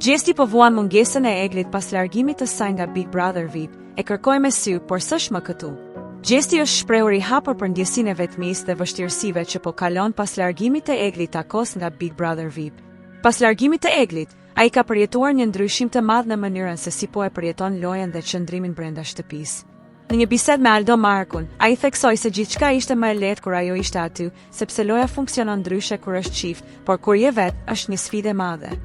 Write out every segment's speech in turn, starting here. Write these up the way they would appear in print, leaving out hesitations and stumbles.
Gjesti po vuan mungesën e Eglit pas largimit të saj nga Big Brother VIP, e kërkoi me sy, por s'është më këtu. Gjesti është shprehur i hapur për ndjesinë e vetmisë dhe vështirësive që po kalon pas largimit të Eglit takos nga Big Brother VIP. Pas largimit të Eglit, ai ka përjetuar një ndryshim të madh në mënyrën se si po e përjeton lojën dhe qëndrimin brenda shtëpisë. Në një bisedë me Aldo Markun, ai theksoi se gjithçka ishte më e lehtë kur ajo ishte aty, sepse loja funksionon ndryshe kur është çift, por kur je vet, është një sfidë e madhe.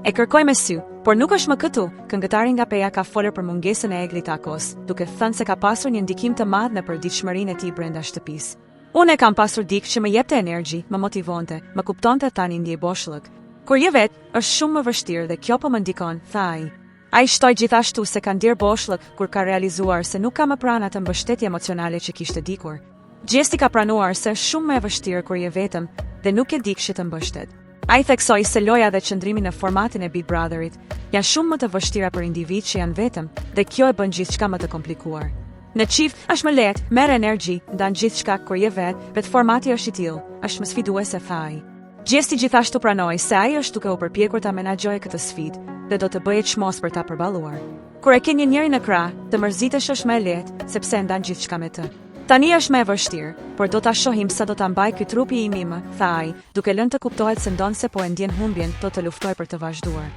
E kërkoj me sy, por nuk është më këtu. Këngëtari nga Peja ka folur për mungesën e Eglit takos, duke thënë se ka pasur një ndikim të madh në përditshmërinë e tij brenda shtëpisë. Unë e kam pasur dikë që më jepte energji, më motivonte, më kuptonte tani ndjej boshllëk. Kur je vet, është shumë më vështirë dhe kjo po më ndikon, tha ai. Ai shtoi gjithashtu se ka ndier boshllëk kur ka realizuar se nuk ka më pranë atë mbështetje emocionale që kishte dikur. Gjesti ka pranuar se është shumë më e vështirë kur je vetëm dhe nuk e di kush të mbështet. Ai theksoi se loja dhe qëndrimi në formatin e Big Brotherit janë shumë më të vështira për individ që janë vetëm dhe kjo e bën gjithçka më të komplikuar. Në çift është më lehtë, merr energji, ndan gjithçka kur je vetë formati është i tillë, është më sfiduese, tha ai. Gjesti gjithashtu pranoi se ai është duke u përpjekur ta menaxhojë këtë sfidë dhe do të bëhet çmos për ta përballuar. Kur e ke një njeri në krah, të mërzitesh është më e lehtë sepse e ndan gjithçka me të. Tani është më e vështirë, por do ta shohim sa do ta mbaj ky trupi im, tha ai, duke lënë të kuptohet se ndonse po e ndjen humbjen, do të luftoj për të vazhduar.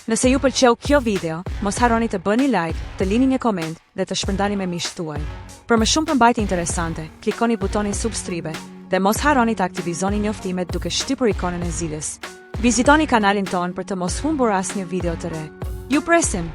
Nëse ju pëlqeu kjo video, mos harroni të bëni like, të lini një koment dhe të shpërndani me miqtë tuaj. Për më shumë përmbajtje interesante, klikoni butonin subscribe dhe mos harroni të aktivizoni njoftimet duke shtypur ikonën e zilës. Vizitoni kanalin ton për të mos humbur asnjë video të re. Ju presim!